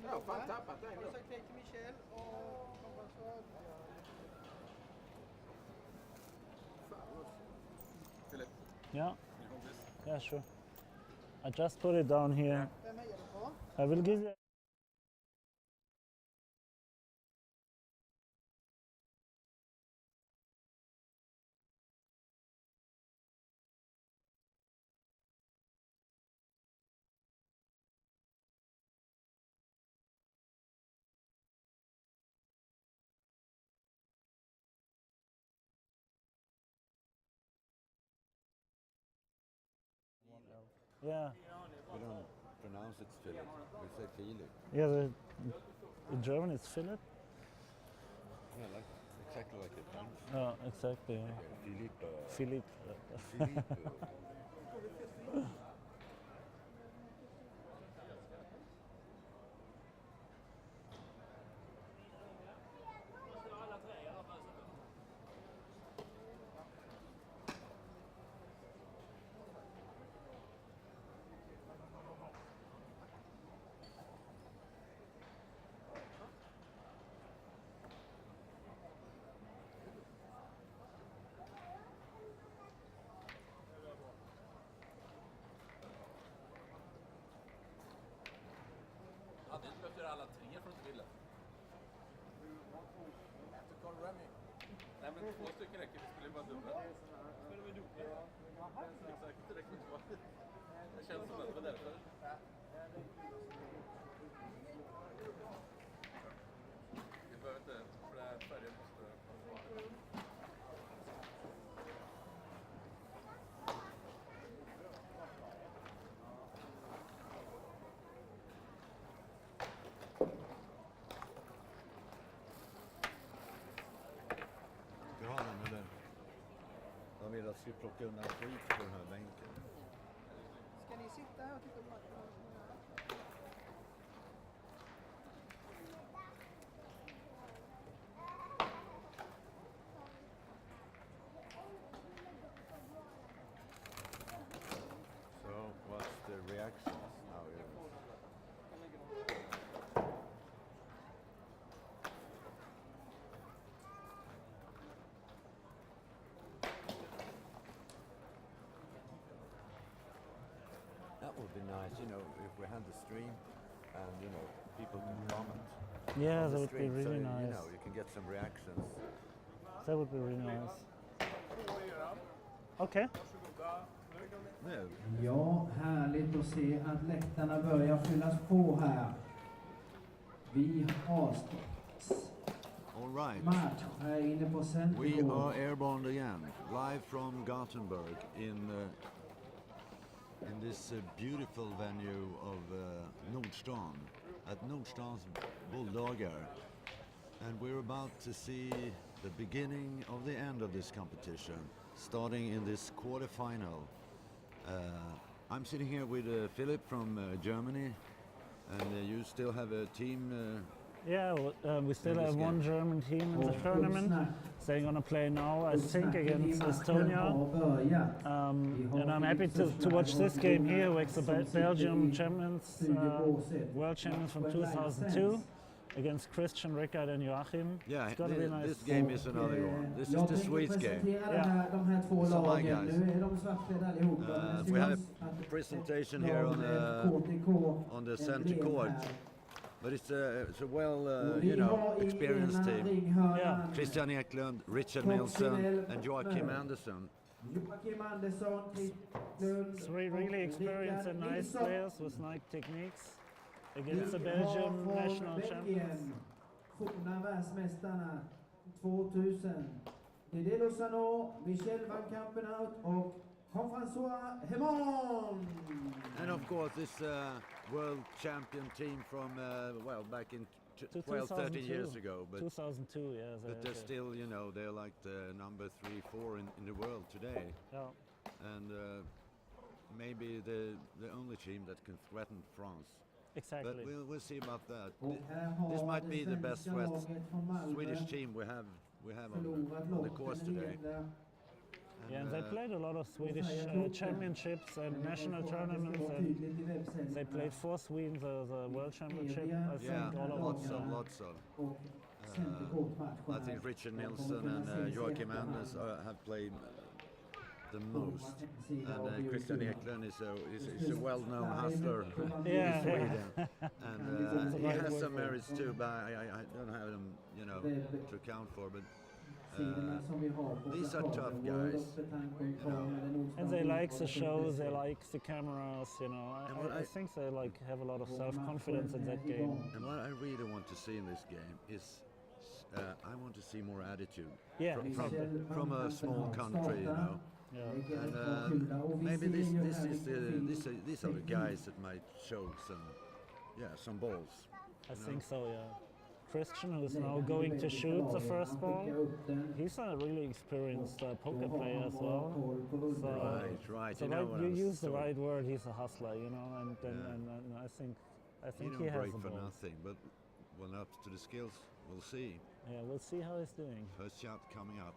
Ja, fan tappat den. Har du sagt hej till Michel och Jean-François? Philip. Yeah. You hold this. Yeah, sure. I just put it down here. Vem hejar du på? I will give you. Yeah. We don't pronounce it Philip. We say Philip. Yeah, in German it's Philip. Yeah, like exactly like it sounds. Oh, exactly. Yeah. Philip. Philip. Philip. Hade inte behövt göra alla tre för att du ville. Nej, men 2 stycken räcker. Vi skulle bara dubbla. Spelar vi dubbla? Exakt, det räcker inte bara. Det känns som att det var därför. Vi behöver inte, för det här färgen måste vara. Eller? De vill att vi plockar undan skit på den här bänken. Ska ni sitta här och titta på matchen? So, what's the reactions now? That would be nice, you know, if we had the stream and, you know, people can comment. Yeah, on that the would be stream, really so, nice. You know, you can get some reactions. That would be really nice. Okay. No. Ja, härligt att se att läktarna börjar fyllas på här. Vi har All right. match här inne på We Centergård. are airborne again, live from Gothenburg in this beautiful venue of Nordstan, at Nordstans Bulldagar. And we're about to see the beginning of the end of this competition, starting in this quarterfinal. I'm sitting here with Philip from Germany, and you still have a team. Yeah, we still In this have one game. German team in the Och tournament. So they're going to play now, I think, against Estonia. And I'm happy to watch this game here with the Belgium champions, world champions from 2002, against Christian, Rickard and Joachim. Yeah, It's gonna be nice. this game is another one. This is Jag the tänker Swedes game. presentera de här två So, hi, lagen. guys. Nu är de svartklädda allihopa. We have a presentation here on the center court. But it's a well, you know, experienced team. Yeah. Christian Eklund, Richard Nilsson, and Joachim Andersson. Joachim Andersson, Three really experienced and nice players with nice techniques against the Belgium national champions. Forna världsmästarna 2000. Didier Lozano, Michel Vancampenhout och Jean-François Hemon. And of course this world champion team from, well, back in 12, 13 years ago. But 2002, yes. But they're still, you know, they're like the number 3, 4 in the world today. Yeah. And maybe the only team that can threaten France. Exactly. But we'll see about that. This might be the best Swedish team we have on the course today. Yeah, and they played a lot of Swedish championships and national tournaments, and they played for Sweden the World Championship, I think, Yeah, all over. lots of. I think Richard Nilsson and Joachim Anders have played the most. And Christian Eklund is a well-known hustler in Sweden. And he has some merits too, but I don't have them, to account for. But these are tough guys. And they like the shows, they like the cameras, I think they have a lot of self-confidence in that game. And what I really want to see in this game is I want to see more attitude from a small country, Yeah. And maybe these are the guys that might show some balls. I think so, yeah. Christian, who's now going to shoot the first ball, he's a really experienced poker player as well. So, Right. So you use the right word. He's a hustler, and I think he has break the for ball. nothing, but when up to the skills, we'll see. Yeah, we'll see how he's doing. First shot coming up.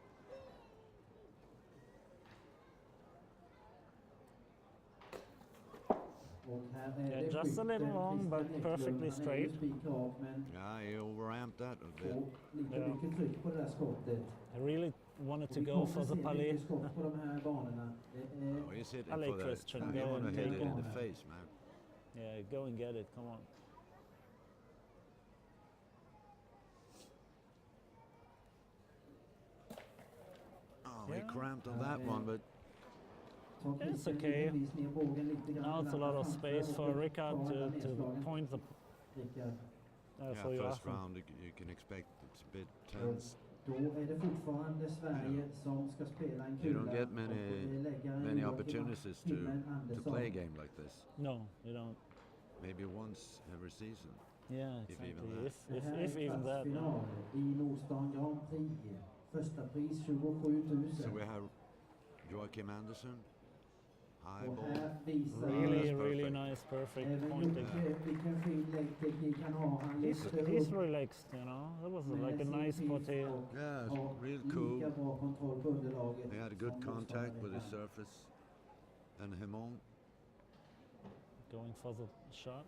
Yeah, just a little long, but perfectly straight. Yeah, he overamped that a bit. I really wanted to go for the palais. Oh, he's hitting I like for that. Christian, You go want to and hit take it it. in the face, man. Yeah, go and get it, come on. Oh, he cramped on that one, but It's okay. Now it's a lot of space for Rickard to point the... for first Joachim. round you can expect it's a bit tense. Då är det fortfarande Sverige som ska spela en You kula. don't get och many lägga Joakim opportunities to Andersson. play a game like this. No, you don't. Maybe once every season. Yeah, If exactly. even that. Det här If är even that. kvartsfinal i Nordstan Grand Prix. Första pris 27 000. So we have Joachim Andersson, high Och ball. här visar Really, that's really perfect. nice, perfect även pointing. Jocke vilken fin läggteknik han har. Han lyfter He's upp relaxed, That was med like a sin nice pist potty. och Yeah, it's har real lika cool. bra kontroll på underlaget. He had a good som contact with motståndaren his surface. And Hemon, Going for the shot.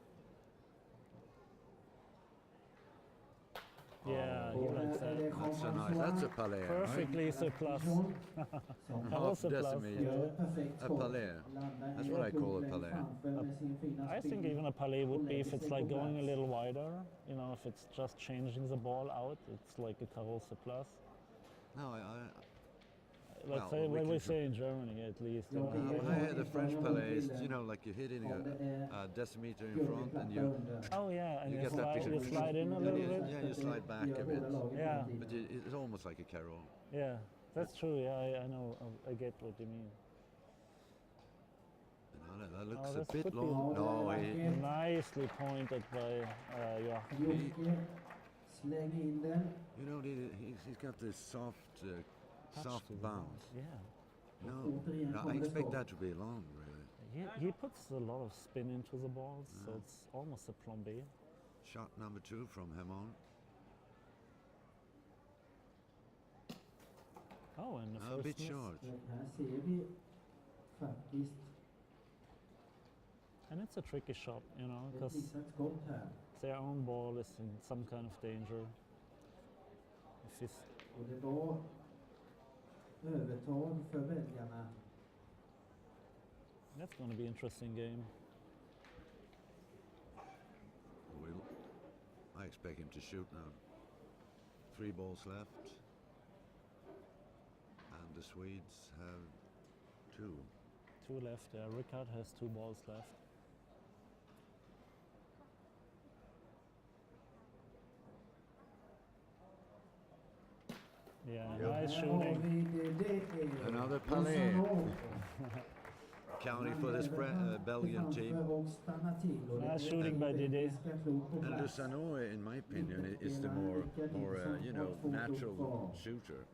Yeah, he Och likes här är that. det that's a Jean-François nice. That's a palais, right? Perfectly so plus. som That was a plus. decimeter. gör ett perfekt A skott. palais. Landar That's en what I call a klok palais. längd framför med sin fina I think spin. even a palais would be if it's like going a little wider. If it's just changing the ball out, it's like a carosse plus. No, Let's Well, say we what can we tr- say in Germany, at least. when I had the French palais, like you're hitting a decimeter in front and you Oh yeah, and You you, get that slide, picture. you slide in a little bit. Yeah, you slide back a bit. Yeah. But it's almost like a carol. Yeah, that's true. Yeah, I know. I get what you mean. That looks this a bit could be long. No, Nicely pointed by Joachim. Jocke, släng in den. he's got this soft bounce. Yeah. No, I expect that to be long, really. He puts a lot of spin into the balls, so it's almost a plombé. Shot number 2 from Hemon. Oh, and the A first bit miss. short. Här ser vi faktiskt And it's a tricky shot, ett because missat skott här. their own ball is in some kind of danger. If it's, Och det var övertag för belgarna. that's going to be an interesting game. I expect him to shoot now. 3 balls left. And the Swedes have 2. 2 left. Yeah, Rickard has 2 balls left. Yeah, nice Här shooting. har vi det. Another palais. Rosanov. Counting for this Belgian team. Och stannar till. Och det Nice är shooting by Didi. belgiska klok på And plats. Lusano, in my opinion, is the more natural shooter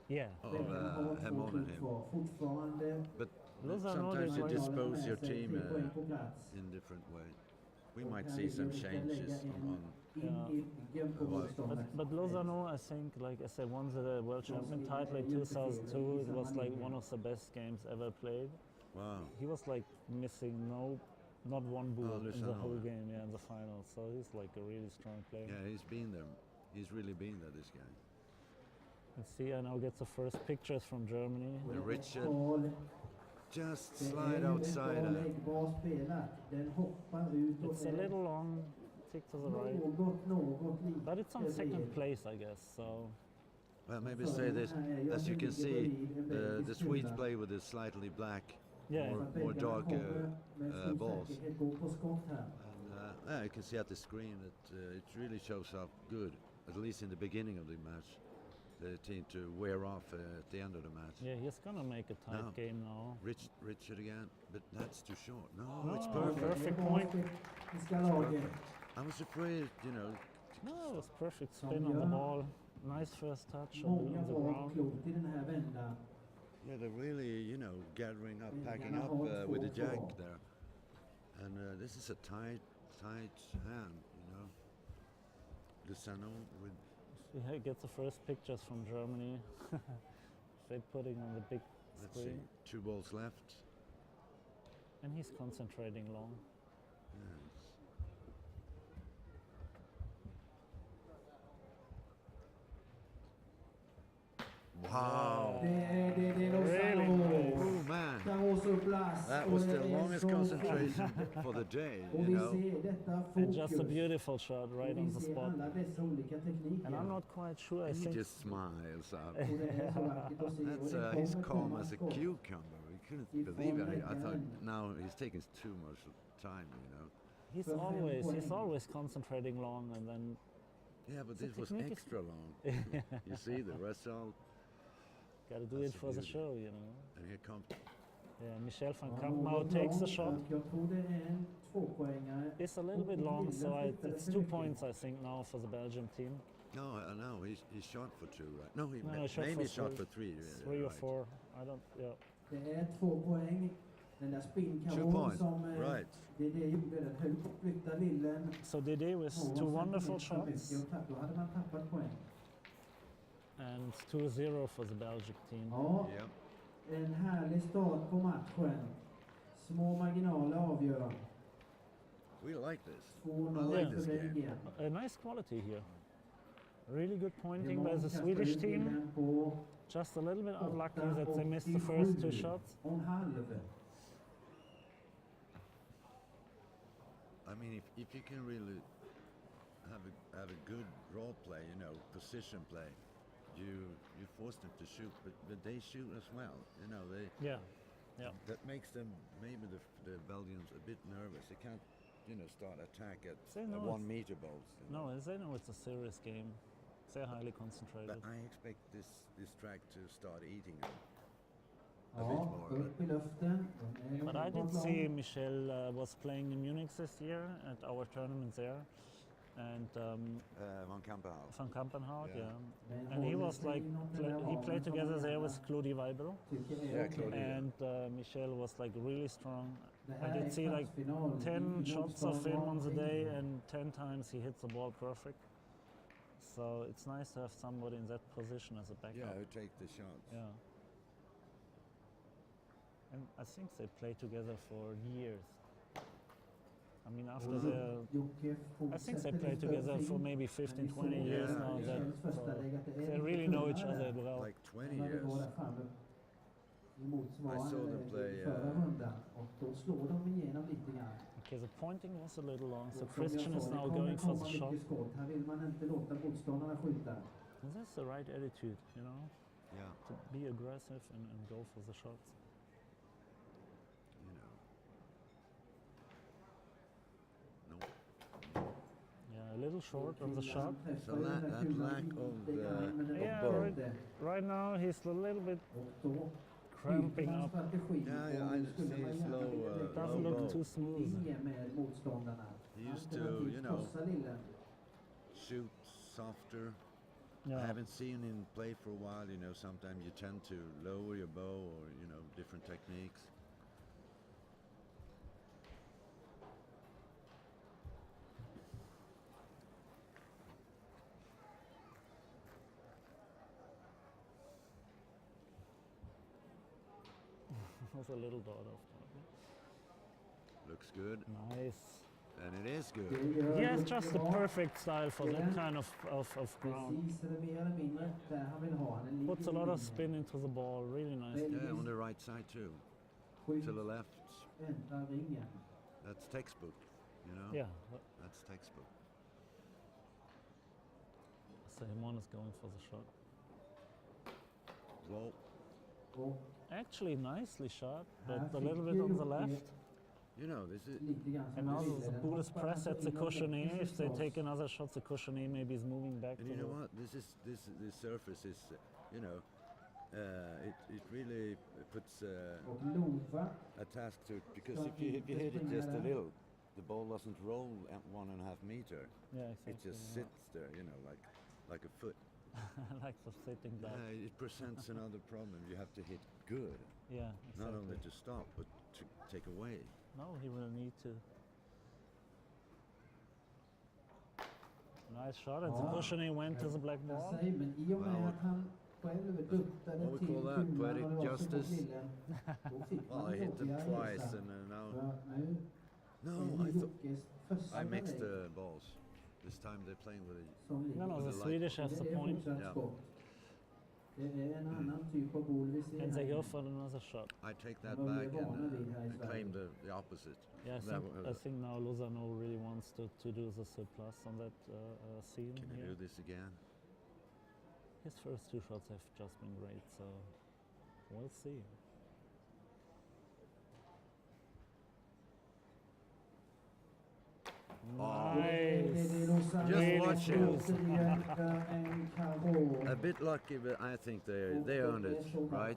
Yeah. of Belgarna har 2 Hemon and klok him. kvar. Fortfarande But Lozano sometimes did you well. dispose your team poäng på plats. in different way. We might see some changes in i ryggen på motståndaren. But Lozano, I think, like as they won the world champion title in 2002, it was like one of the best games ever played. Wow. He was like missing not one ball in the Lozano, whole yeah. game, in the final. So he's like a really strong player. Yeah, he's been there. He's really been there, this guy. Let's see, I now get the first pictures from Germany. And Richard Paul, just det är slide ju outside en bra her. läggbar spelat. Den hoppar ut och It's a little long, tick to the right. något lite But it's on second bred. place, I guess. So Well, maybe say this, as you can see, the Swedes play with the slightly black, yeah, more dark balls. Gå på skott här. And yeah, you can see at the screen that it really shows up good, at least in the beginning of the match. They seem to wear off at the end of the match. yeah, he's gonna make a tight No. game now. Richard again, but that's too short. No, No, it's it's perfect. perfect Bra point. ska laget. I was afraid, you know. No, it was perfect spin on the ball. Nice first touch on Många the bra ground. klot i den här vändan. Yeah, they're really, you know, gathering up, packing gonna up hold with the full jack floor. there. And this is a tight hand, you know. Lozano with He gets the first pictures from Germany. They're putting on the big Let's see, screen. 2 balls left. And he's concentrating long. Yes. Wow. Det är Really Lozano. Oh man. Caruso Blas. That Och was det the är longest så concentration for the day, Och you vi know. ser detta And just a fokus. beautiful shot right Och on vi the ser spot. alla dessa olika tekniker. And I'm not quite sure. I And he think just smiles up. Och det är så vackert att se. Och That's det he's kommer calm komma as a skott. cucumber. We couldn't Ifrån believe it. I läggaren. thought now he's taking too much time, you know. he's always concentrating long, and then Yeah, but The this was technique is- extra long. You see the result, gotta do That's it the for the beauty. show, you know. and here comes Yeah, Michel Ja, Vancampenhout något takes the långt. shot. Jag tror det är en tvåpoängare. It's a little bit long, so it's 2 points, I think, now for the Belgium team. no, he shot for 2, right? No, he No, he shot maybe for shot three. for 3. 3 or right. 4, I don't, yeah. Det är 2 poäng. Den där 2 spinnkaron points, som right. det gjorde den högt upplyckta lillen. So Dede with Ja, 2 och wonderful sen mycket shots, och då hade man tappat poäng. and 2-0 for the Belgic team. Ja, Yeah. en härlig start på matchen. Små marginaler avgör. We like this. 2-0 I like för this game. Belgien. A nice quality here. Really good Det är pointing många by the kastar Swedish ut team. bollen på Just a little bit unlucky 8 that they och missed the first 2 7 shots. och en halv. I mean, if you can really have a good role play, you know, position play, you force them to shoot, but they shoot as well. You know, Yeah, yeah. that makes them maybe the Belgians a bit nervous. They can't, you know, start attack at They know 1 it's- meter balls. you know. No, they know it's a serious game. They're highly concentrated. But I expect this track to start eating them a Ja, bit more. upp i luften. Den är But I underbart did lång. see Michel was playing in Munich this year at our tournament there, and Vancampenhout. Vancampenhout, Yeah. yeah. Men And he håller was sig like, inom den där he ramen played som together man there gärna with Claudie Weibel, tycker är Yeah, okej. Claudia. Yeah. and Michel was like really strong. Det I här did är see like kvartsfinal. 10 I shots of him on the motstånd day, var and 10 times he hits the ball perfect. So it's nice to have somebody in that position as a backup. Yeah, who take the shots. Yeah. And I think they played together for years. I mean, after Och the, Jocke I think they fortsätter played lyfta together upp for in. maybe Men 15, vi 20 såg years Yeah, now. i yeah. That, Michels första lägg att det är they lite really know each tunnare other well. Like 20 när det går years. där framme i I saw motsvarande them läge play, i förra rundan. Och då slår de igenom lite grann. Okay, the pointing was a little long, so Och som jag Christian is sa, det now kommer going for komma the shot. mycket skott. Här vill man inte låta motståndarna skjuta. And that's the right attitude, you know, Yeah, to be aggressive and go for the shots. you know. No. Yeah, a little short on the shot. Han träffar So ju den that där kulan lack of, lite grann, men den yeah, hoppar right. inte. Right now he's a little bit Och då cramping byter man up. strategi. Yeah, yeah, och I nu skulle see man it's gärna low, vilja lägga Doesn't low look ball. too smooth. linje med motståndarna. He used to, Alternativt you know, krossa lillen. shoot softer. I Yeah. haven't seen him play for a while, you know, sometimes you tend to lower your bow or, you know, different techniques. Also a little daughter of that. Looks good, Nice. and it is good. Det gör He has mycket just the bra. perfect style for that kind of ground. Precis, eller mer eller mindre där han vill ha den. Puts a lot of spin into the ball, really nice. Yeah, on the right side too. To the left, Väntar ringen. that's textbook, you know? Yeah, That's textbook. Simon is going for the shot. Well, Och Actually, nicely shot, but här a little fick bit on the Jocke left. you know, this is lite grann som And han now ville. the Den Buddhist hoppar press alltså at the in och cushiony. väcker If they förstås. take another shot, the cushiony maybe is moving back and to you know the... what? This surface is, you know, it really puts Och Lova a task to it, because if you hit it just a little, the ball doesn't roll at 1.5 meter. Yeah, It exactly. just sits there, you know, like a foot. like the sitting back. It presents another problem. You have to hit good, Yeah, not exactly. only to stop but to take away. No, he will need to. Nice shot, and the Ja. cushiony went to the black Jag ball. säger, men i och med Well, att han själv duttade what we till call that, kulan poetic och det var så på justice. grillen, då fick Well, man I hit them jobbiga twice, resa. and now För nu no, är I det thought Jockes första I mixed volley the balls. This time they're playing with it. som ligger. No, the With the Swedish light has Det the är point, fortsatt Yeah. skott. Det är en annan typ av boll vi ser and they här. go for another shot. I take that Well, back we're vana vid and, här i claim Sverige. the opposite. Yeah, That I think now Lozano really wants to do the surplus on that scene Can you here. do this again? His first two shots have just been great, so we'll see. Nice. Just watch it. it. A bit lucky, but I think they earned it, right?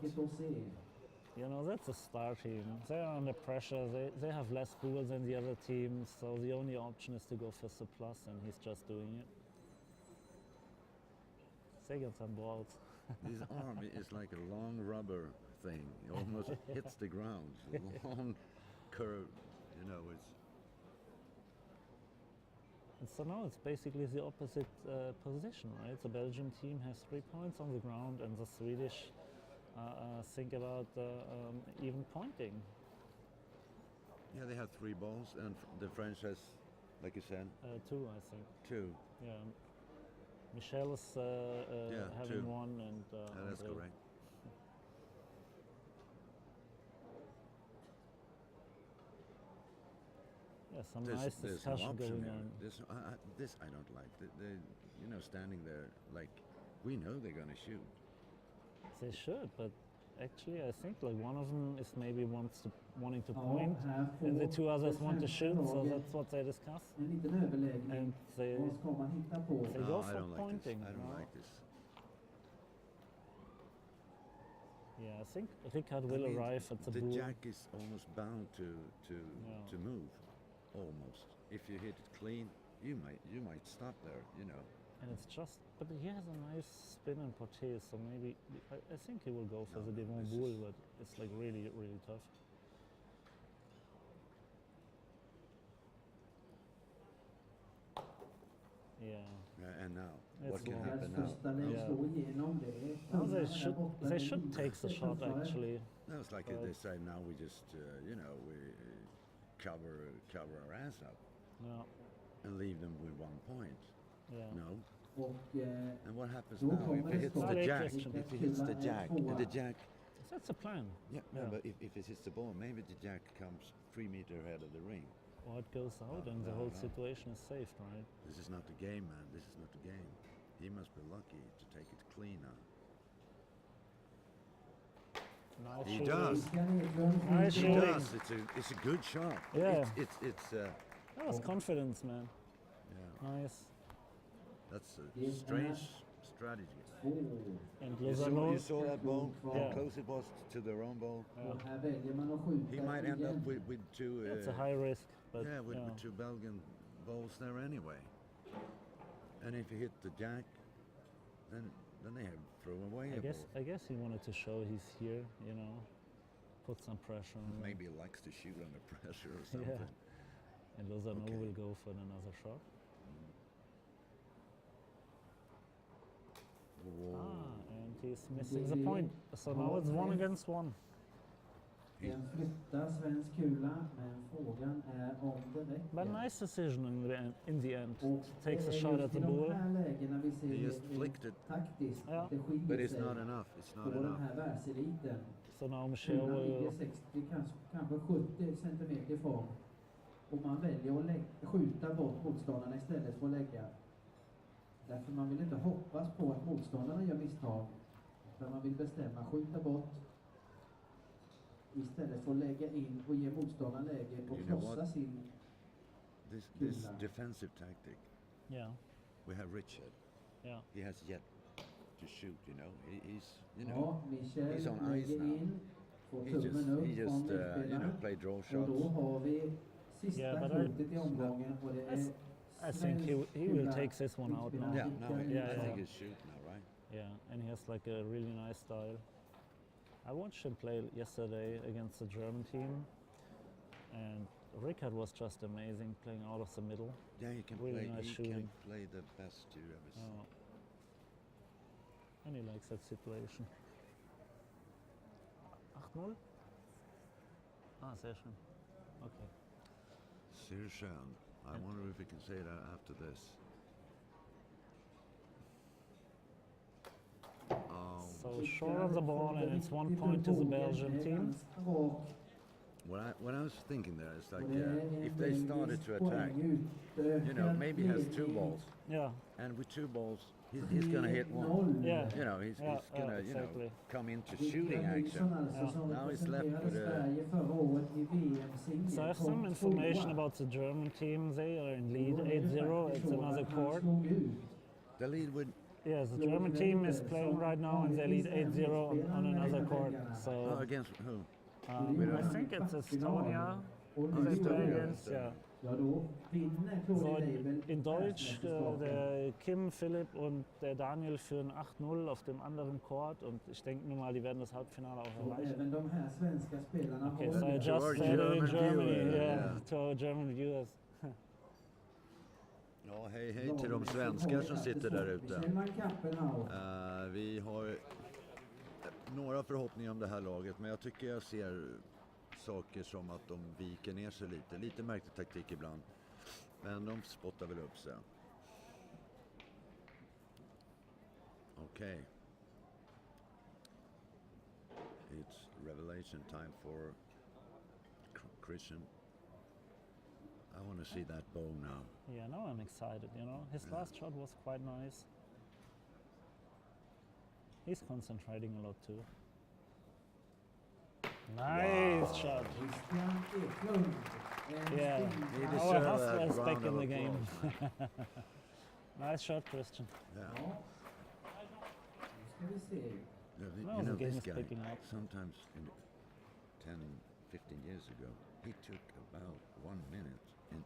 You know, that's a star team. They're under pressure. They have less goals than the other teams, so the only option is to go for surplus, and he's just doing it. Seconds on balls. His arm is like a long rubber thing. It almost hits the ground. It's a long curve, you know. It's And so now it's basically the opposite position, right? The Belgian team has 3 points on the ground, and the Swedish think about even pointing. yeah, they have 3 balls, and the French has, like you said, 2, I think. 2. Yeah. Michel is having 2. 1, and Yeah, that's André. correct. Yeah, some nice There's no discussion option going here. on. This I don't like. They, you know, standing there like we know they're gonna shoot. They should, but actually, I think like one of them is maybe wanting to point, and the 2 others want to shoot. So that's what they discuss, En liten överläggning. and they Vad ska man hitta på? They No, go I for don't like pointing, this. I don't no. like this. yeah. I think Ricard will I mean, arrive at the the bull. jack is almost bound to move, almost. If you hit it clean, you might stop there. You know. And it's just, but he has a nice spin and portée, so maybe I think he will go for No, the Devon this bull, is- but it's like really, really tough. Yeah. And now, It's what can long. happen Deras första now? lägg Yeah. slår igenom det. Now they Där should borta, they det should är take the lite shot tuffare. actually. No, it's like But- they say now we just you know we cover our ass up Yeah, and leave them with 1 point. yeah. No. Och And what happens Då now if kommer it det hits skott. the Great jack? question. If it hits the jack, and the jack, So that's a plan. yeah, Yeah. but if it hits the ball, maybe the jack comes 3 meters ahead of the ring. Or it goes out, and the no, whole no. situation is saved, right? This is not the game, man. This is not the game. He must be lucky to take it clean now. Nice He shooting. does. Christian Edlund Nice He shooting. does. It's a good shot. Yeah. It's That was confidence, man. yeah. Nice. That's a Yes, strange strategy. And You saw Lozano. that ball? How Yeah. close it was to their own ball. Och här väljer man att skjuta He might end igen. up with 2. It's a high risk, but yeah, with yeah. 2 Belgian balls there anyway. And if you hit the jack, then they have throw away a ball. I guess he wanted to show he's here, you know, put some pressure on. Maybe he likes to shoot under pressure or something. Yeah. And Lozano Okay. will go for another shot. Whoa. And he's missing the point. So now it's 1 against 1. Den flyttar svensk kula, men frågan är om det räcker. But nice decision in the end. Och Takes a det är shot just at the i de ball. här lägena vi ser He just flicked it. taktiskt Ja. att det But skiljer it's sig not enough. It's på not den enough. här världseliten. So now Michel Kulan ligger will 60, kanske 70 centimeter ifrån. Och man väljer att skjuta bort motståndarna istället för att lägga. Därför man vill inte hoppas på att motståndarna gör misstag. För man vill bestämma, skjuta bort istället för att lägga in och ge motståndaren läge och You know krossa what? sin This kula. defensive tactic. yeah. We have Richard. Yeah. He has yet to shoot. He's Ja, Michel he's on ice lägger now. in, får He tummen upp just från you motspelaren. know play draw Och då shots. har vi sista Yeah, but skjutet i omgången och det är I think he will kula. take this one out now. Yeah, no, I Yeah, think yeah. he's shooting now, right? Yeah, and he has like a really nice style. I watched him play yesterday against the German team, and Rickard was just amazing playing out of the middle. Yeah, he can Really play. nice He shooting. can play the best you ever seen. And he likes that situation. 8-0? Ah, sehr schön. Okay. Sehr schön. I wonder if we can say that after this. So short on the ball, and it's 1 point to the Belgian team. What I was thinking there is like if they started to attack, maybe he has 2 balls, Yeah, and with 2 balls, he's gonna hit 1. yeah. He's gonna exactly. come into shooting action. Now he's left with So I have some information about the German team. They are in lead 8-0. It's another court. The lead would. Yes, the German team is playing right now, and they lead 8-0 on another court. So Against who? I think it's Estonia they play against. Yeah. Ja, då vinner So Tony Label in Deutsch, världsmästerskapet. der Kim, Philipp und der Daniel führen 8-0 auf dem anderen Court, und ich denke nur mal, die werden das Halbfinale auch Och erreichen. även de här svenska spelarna Okay, har so I To just our said it in German Germany, viewer, yeah, yeah. to our German viewers. Ja, hej till de svenskar som sitter där ute. Vancampenhout. Vi har några förhoppningar om det här laget, men jag tycker jag ser saker som att de viker ner sig lite. Lite märklig taktik ibland, men de spottar väl upp sig. Okej. It's revelation time for Christian. I want to see that bow now. Yeah, now I'm excited, His last shot was quite nice. He's concentrating a lot too. Nice shot. Christian Eklund. Yeah, He our deserves hustler a is back round in of the game. applause, man. Nice shot, Christian. Yeah. Ja. Nu ska vi se. No, the game This is guy, picking up. sometimes 10, 15 years ago, he took about 1 minute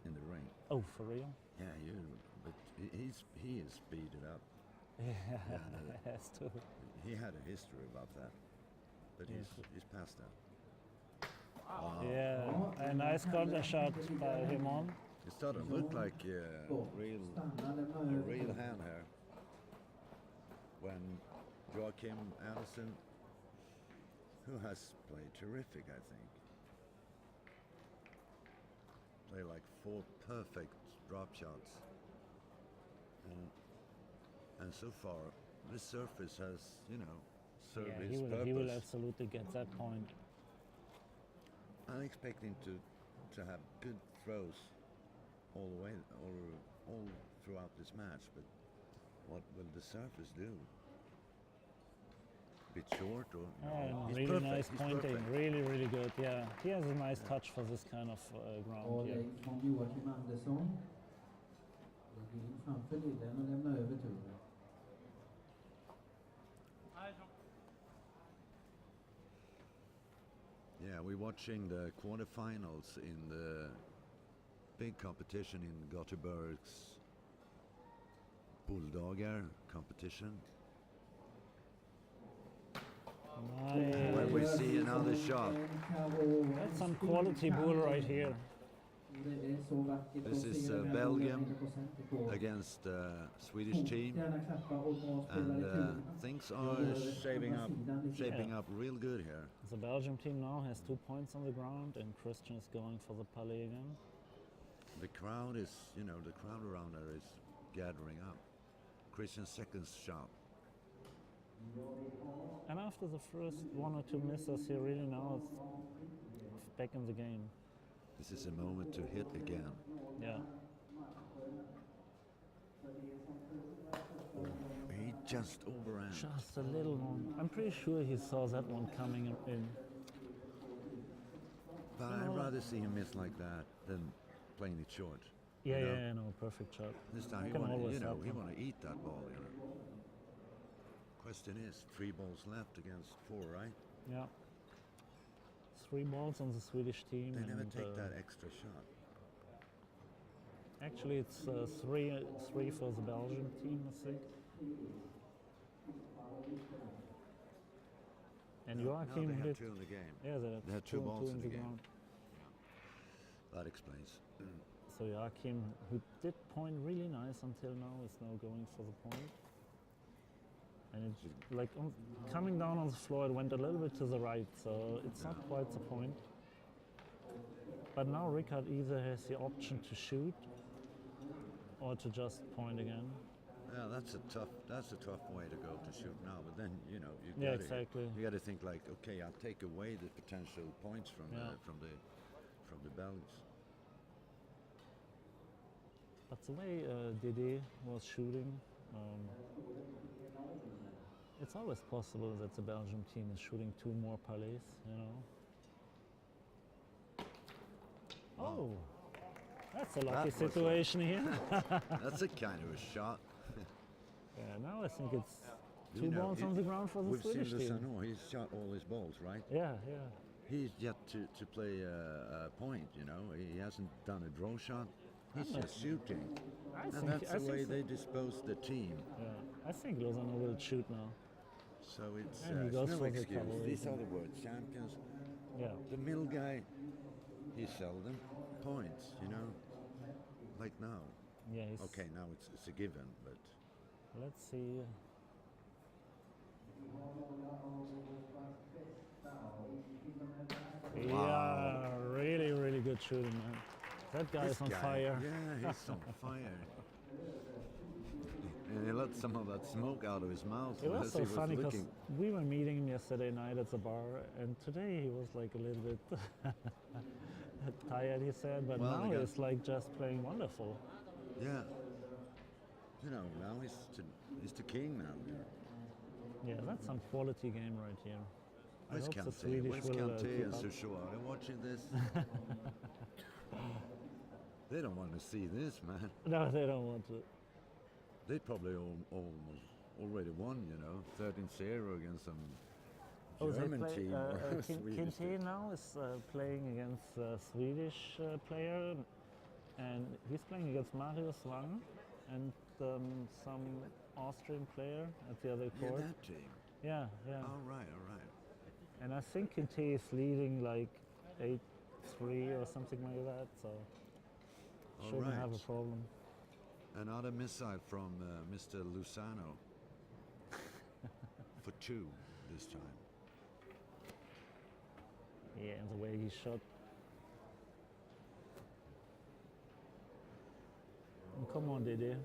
in the ring. Oh, for real? Yeah, but he is speeded up. Yeah, has to. He had a history about that, but he's past that. Yeah, a nice corner shot by him on. It started to look like a real hand here when Joachim Andersen, who has played terrific, I think, played like 4 perfect drop shots, and so far this surface has, served Yeah, his purpose. he will absolutely get that point. I'm expecting to have good throws all the way, all throughout this match, but what will the surface do? Bit short or? Yeah, He's really perfect, nice he's pointing, perfect. really, really good. Yeah, he has a nice touch for this kind of ground. Och Yeah. lägg från Joakim Andersson. Lägger in framför lillen och lämnar över turen. Yeah, we're watching the quarterfinals in the big competition in Gothenburg's Bulldagar competition. When we Nice. see another shot. That's some quality bull right here. Det är så vackert This att is se de här Belgium målen 100% på. against the Swedish team, Gärna klappa och bra spelare and i kulorna. things Jag are går andra sidan lite. shaping up real good here. The Belgium team now has 2 points on the ground, and Christian is going for the palais again. The crowd is, the crowd around there is gathering up. Christian's second shot. And after the first 1 or 2 misses, he really now is back in the game. This is a moment to hit again. Yeah. He just overran. Just a little one. I'm pretty sure he saw that one coming in. But I'd rather see him miss like that than playing it short. Yeah, you know? yeah, no, perfect shot. This time he Can want always he happen. want to eat that ball. Question is, 3 balls left against 4, right? Yeah. 3 balls on the Swedish team. They never and, take that extra shot. Actually, it's 3 for the Belgian team, I think. And No, Joachim they have did. 2 in the game. Yeah, They had 2 and balls 2 in the game. ground. That explains. So Joachim, who did point really nice until now, is now going for the point. And it, like coming down on the floor, it went a little bit to the right, so it's not quite the point. But now Rickard either has the option to shoot or to just point again. Yeah, that's a tough way to go to shoot now. But then you Yeah, gotta, exactly. You got to think like, okay, I'll take away the potential points from Yeah. from the Belgians. But the way Dede was shooting, it's always possible that the Belgium team is shooting 2 more palais, Oh, that's a lucky That was a- situation here. That's a kind of a shot. Yeah, now I think it's You 2 know, balls on the ground for the We've Swedish seen team. Lusano. He's shot all his balls, right? Yeah, yeah. He's yet to play a point. He hasn't done a draw shot. He's just shooting, and that's the way they dispose the team. Yeah, I think Lozano will shoot now. So it's And he goes no for the excuse. cover. These are the words, champions. Yeah. The middle guy, he seldom points, like now. Yeah, he's, Okay, now it's a given, but let's see. Yeah, really, really good shooting, man. That guy is on fire. Yeah, he's on fire. And he let some of that smoke out of his mouth. It was as so he funny because looking. we were meeting him yesterday night at the bar, and today he was like a little bit tired, he said, but Well, now they got- he's like just playing wonderful. Yeah. Now he's the king now. Yeah, that's some quality game right here. I Where's hope the Kante? Swedish Where's will Kante keep and up. Susho? Are they watching this? They don't want to see this, man. No, they don't want to. They probably almost already won, 13-0 against some German team or Swedish team. Kinte now is playing against a Swedish player, and he's playing against Mario Swang and some Austrian player at the other Yeah, court. that team. Yeah, yeah. All right. And I think Kinte is leading like 8-3 or something like that, so All shouldn't have a right. problem. Another missile from Mr. Lusano for 2 this time. Yeah, and the way he shot. Come on, Dede.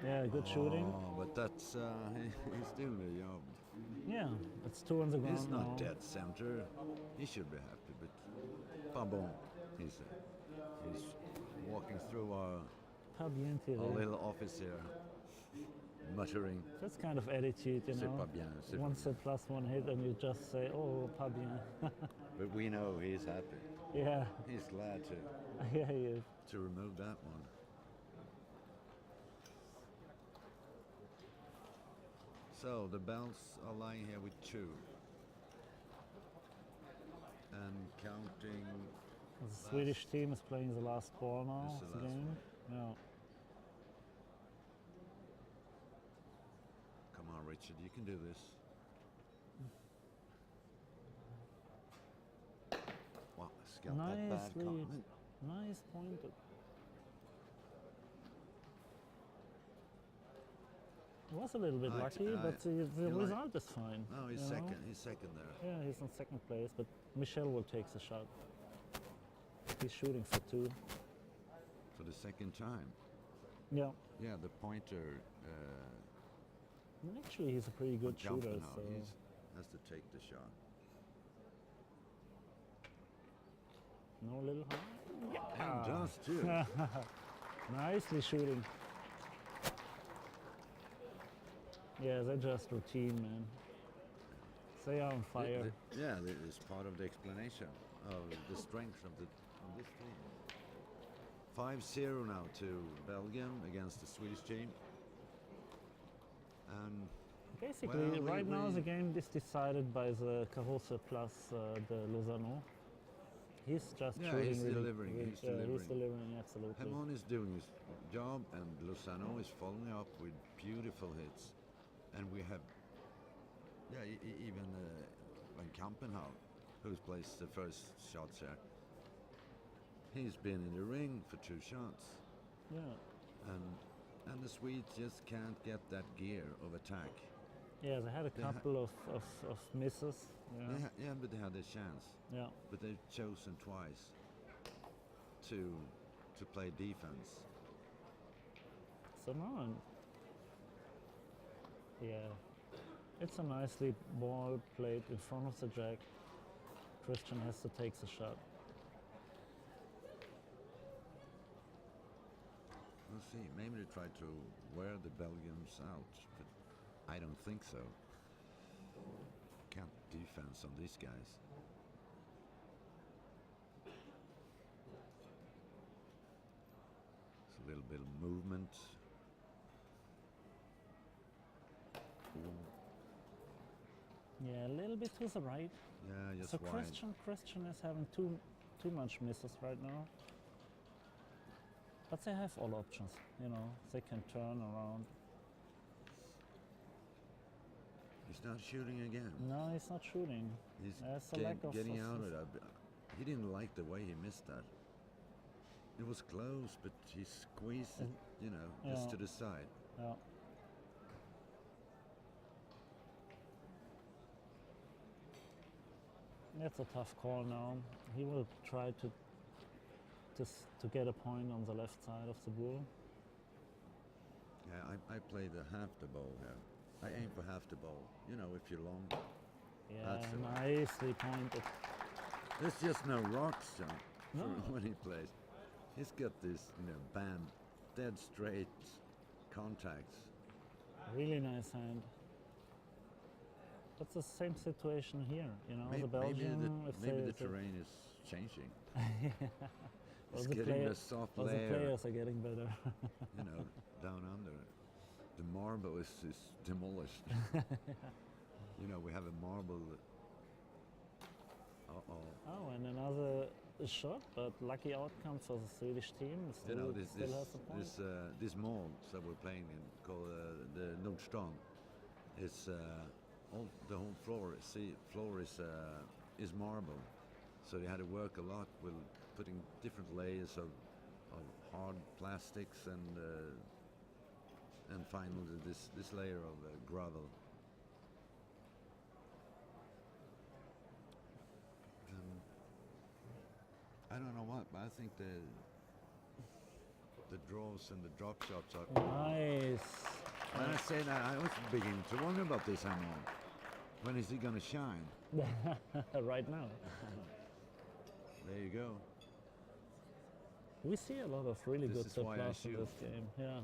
Yeah, good shooting. Oh, but that's he's still the job. Yeah, it's 2 on the ground He's now. not dead center. He should be happy, but pas bon. He's walking through our Pas bien tiré. little office here, muttering. That's kind of attitude, C'est pas bien. C'est pas Once bien. a plus 1 hit and you just say, oh, pas bien. But we know he's happy. Yeah, He's glad yeah, he is. to remove that one. So the bells are lying here with 2. And counting. The Swedish team is playing the last ball now This is of the the last game. Yeah. Come on, Richard, you can do this. got that bad Nicely, comment. nice pointed. It was a little bit lucky, but the you like- result is fine. No, he's you know? second. He's second there. Yeah, he's in second place, but Michel will take the shot. He's shooting for 2. For the second time. Yeah. Yeah, the pointer. Actually, he's a pretty good shooter. Vancampenhout, So he has to take the shot. no little high. And does too. Nicely shooting. Yeah, they're just routine, man. They are on fire. Yeah, it's part of the explanation of the strength of this team. 5-0 now to Belgium against the Swedish team. And Basically, well, right now we- the game is decided by the Carosse plus the Lozano. He's just Yeah, shooting he's really, delivering, really- he's yeah, delivering. He's delivering, absolutely. Hamon is doing his job, and Lozano is following up with beautiful hits. And we have, even Vancampenhout, who's placed the first shots here. He's been in the ring for 2 shots, Yeah. and the Swedes just can't get that gear of attack. Yeah, they had a They ha- couple of misses. Yeah. But they had their chance. Yeah. But they've chosen twice to play defense. So now, yeah, it's a nicely ball played in front of the jack. Christian has to take the shot. We'll see. Maybe they try to wear the Belgians out, but I don't think so. Can't defense on these guys. It's a little bit of movement. Yeah, a little bit to the right. Yeah, just So wide. Christian is having too much misses right now. But they have all options, you know. They can turn around. He's not shooting again. No, he's not shooting. He's That's a lack of getting out of of- that. He didn't like the way he missed that. It was close, but he squeezed it, just Yeah. to the side. Yeah. That's a tough call now. He will try to get a point on the left side of the bull. Yeah, I play the half the ball here. I aim for half the ball. If you're long. Yeah, That's the one. nicely pointed. There's just no rocks, John, No. when he plays. He's got this, band, dead straight contacts. Really nice hand. That's the same situation here, you know. Maybe, the Belgian, if maybe they- the terrain is changing. Well, It's the getting player- the soft well, the layer, players are getting better. down under. The marble is demolished. We have a marble. Oh, and another shot, but lucky outcome for the Swedish team. Still, This still has a point. this mall that we're playing in, called the Nordstan, is the whole floor. Floor is marble, so they had to work a lot with putting different layers of hard plastics and finally this layer of gravel. I don't know what, but I think the draws and the drop shots are. Nice. When I say that, I was beginning to wonder about this Hamon. When is he going to shine? Right now. There you go. We see a lot of really This good is why I surplus in shoot. this game. Yeah.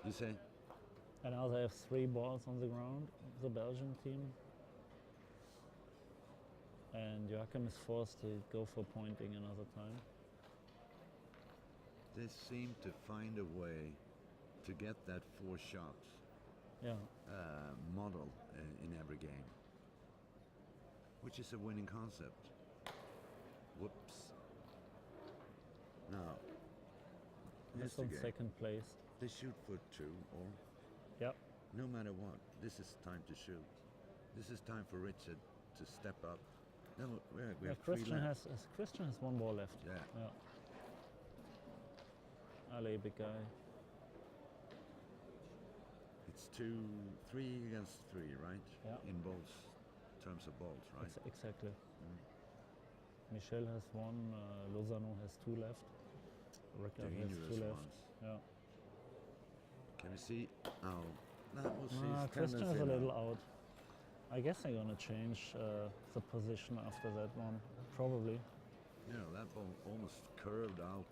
You say? And now they have 3 balls on the ground, the Belgian team. And Joachim is forced to go for pointing another time. They seem to find a way to get that 4 shots Yeah. model in every game, which is a winning concept. Whoops. Now, here's That's the on game. second place. They shoot for 2, or Yep. no matter what, this is time to shoot. This is time for Richard to step up No, we Yeah, have three left. Christian has one ball left. Yeah. Allez, big guy. It's 3 against 3, right? Yeah. In both terms of balls, right? Exactly. Michel has one, Lozano has 2 left. Rickard has 2 Dangerous left. ones. Yeah. Can we see? Oh, that was his Christian tendency is a now. little out. I guess they're gonna change the position after that one, probably. You know, that ball almost curved out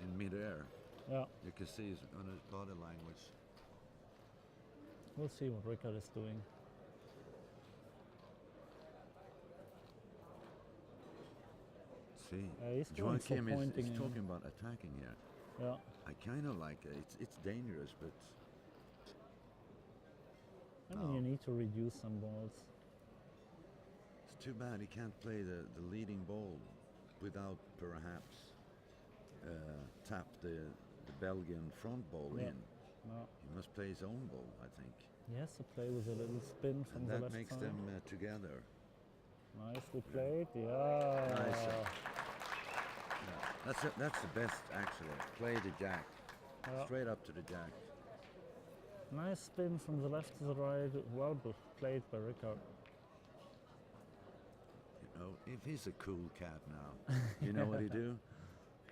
in midair. Yeah, You can see his on his body language. we'll see what Rickard is doing. See, He's going for Joachim pointing is in. talking about attacking here. Yeah, I kind of like it. It's dangerous, but I mean you need to reduce some balls. it's too bad he can't play the leading ball without perhaps tap the Belgian front ball Yeah. in. No, He must play his own ball, I think. he has to play with a little spin from And the that left makes side. them together. Nicely played. Yeah. Nice. Yeah. That's the best, actually. Play the jack. Yeah. Straight up to the jack. Nice spin from the left to the right. Well played by Rickard. You know, if he's a cool cat now, you know what he do?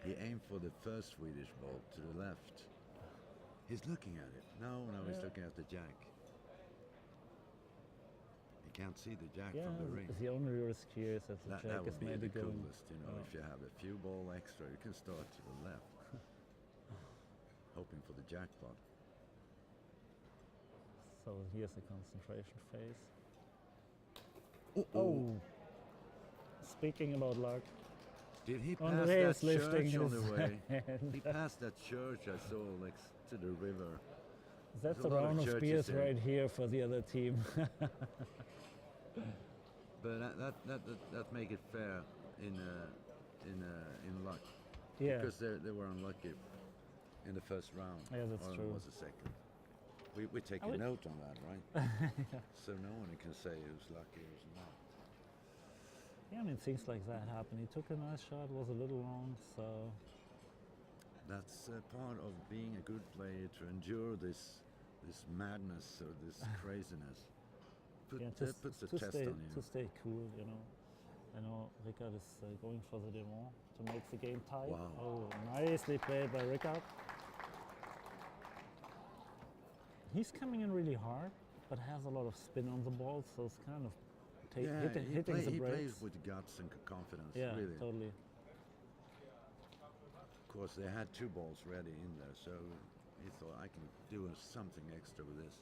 He aimed for the first Swedish ball to the left. He's looking at it. No, he's looking at the jack. He can't see the jack Yeah, from the ring. the only risk here is that the That jack is would be maybe the going. coolest, you know. If you have a few ball extra, you can start to the left, hoping for the jackpot. So here's the concentration phase. Oh, Oh, speaking about luck, did he pass André that is lifting church on his the way? hand. He passed that church I saw next to the river. That's There's a a lot of round of churches beers here. right here for the other team. But that make it fair in luck. Yeah. Because they were unlucky in the first round. Yeah, that's or true. It was the second. We take I a would- note on that, right? So no one can say who's lucky or who's not. Yeah, I mean things like that happen. He took a nice shot, was a little long, so That's part of being a good player, to endure this madness or this craziness. yeah, Puts the to test stay on you. to stay cool, you know. I know Rickard is going for the demo to make the game tight. Wow. Oh, nicely played by Rickard. He's coming in really hard, but has a lot of spin on the ball, so it's kind of hitting the he brakes. plays with guts and confidence, Yeah, really. totally. Of course, they had 2 balls ready in there, so he thought, I can do something extra with this.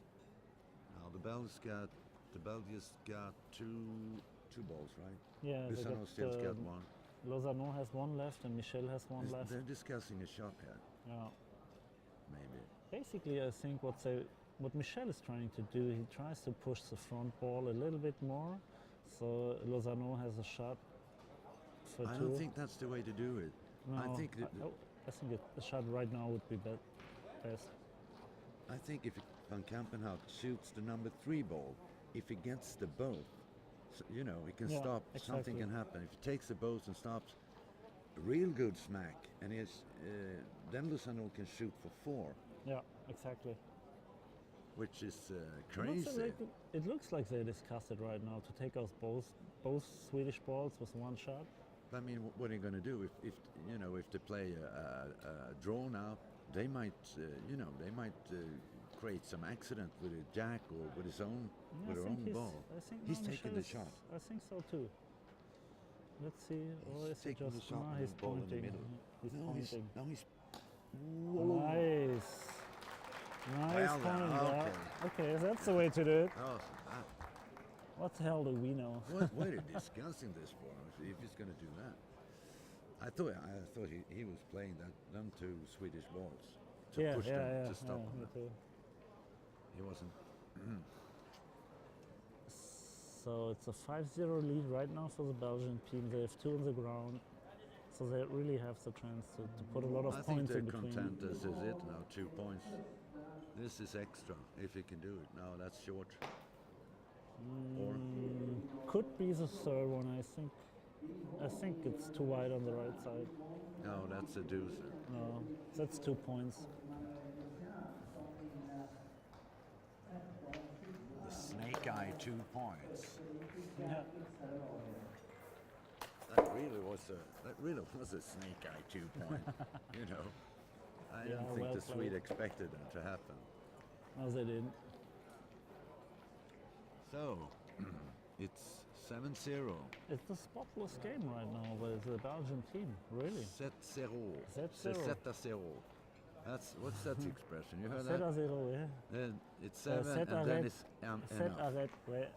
Now the Belgians got two balls, right? Yeah, they Lozano got, still's got one. Lozano has one left and Michel has one left. They're discussing a shot here, Yeah. maybe. Basically, I think what Michel is trying to do, he tries to push the front ball a little bit more, so Lozano has a shot for I 2. don't think that's the way to do it. No, I think I think the shot right now would be best. I think if Vancampenhout shoots the number 3 ball, if he gets the both, so, you know, he can Yeah, stop. exactly. Something can happen. If he takes the both and stops, a real good smack, and then Lozano can shoot for 4, Yeah, exactly. which is It crazy. looks like they discussed it right now to take out both Swedish balls with one shot. I mean, what are you going to do if you know, if they play a draw now? They might create some accident with a jack or with his own Yeah, with I their think own ball. He's taking the shot. I think so too. Let's see. Or is he taking the just shot and he's the ball in the pointing? middle. He's No, pointing. he's Nice. Nice Well point. done, Yeah. Okay, that's the way to do it. Oh, What the hell do we know? what are you discussing this for? If he's going to do that, I thought he was playing them 2 Swedish balls to push them to stop me them. too. He wasn't. So it's a 5-0 lead right now for the Belgian team. They have 2 on the ground, so they really have the chance to put a lot of I think points they're in between. content as is it now. 2 points. This is extra if he can do it. Now that's short. Or could be the third one, I think. I think it's too wide on the right side. No, that's a deucer. No, that's 2 points. The snake eye 2 points. Yeah. That really was a snake eye 2 point. You know, I Yeah, don't think well the played. Swede expected that to happen. No, they didn't. So, it's 7-0. It's a spotless game right now, but it's a Belgian team, really. 7-0. 7-0. C'est 7-0. What's that expression? You heard 7-0, that? yeah. Then it's 7 7 and then arrêt. it's 7 enough. arrêt, ouais.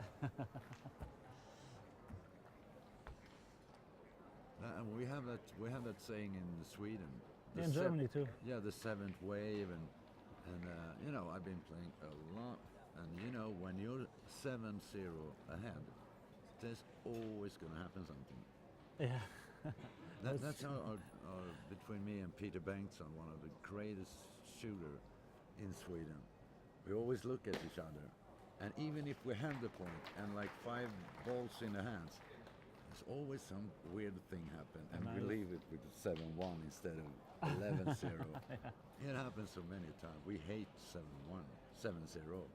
We have that saying in Sweden. The Yeah, in Germany too. Yeah, the seventh wave, and you know, I've been playing a lot, and you know, when you're 7-0 ahead, there's always going to happen something. Yeah. That's how between me and Peter Bengtsson, one of the greatest shooter in Sweden. We always look at each other, and even if we have the point and like 5 balls in the hands, there's always some weird thing happen, and we leave it with 7-1 instead of 11-0. It happens so many times. We hate 7-1, 7-0.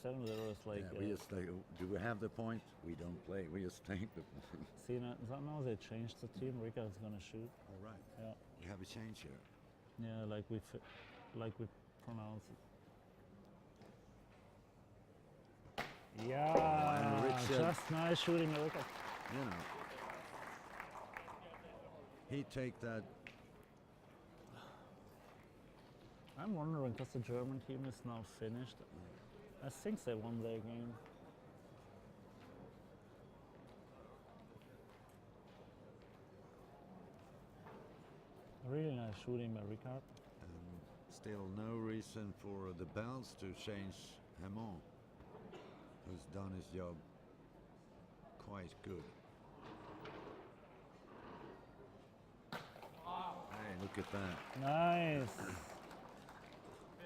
7-0 is like. Yeah, we just like, do we have the point? We don't play. We just take the point. See, now they changed the team. Ricard's gonna shoot. All right. Yeah. You have a change here. Yeah, like we pronounce it. Yeah, and Richard, just nice shooting, Ricard. you know, he take that. I'm wondering because the German team is now finished. I think they won their game. Really nice shooting by Ricard. Still no reason for the Bells to change Hamon, who's done his job quite good. Hey, look at that. Nice.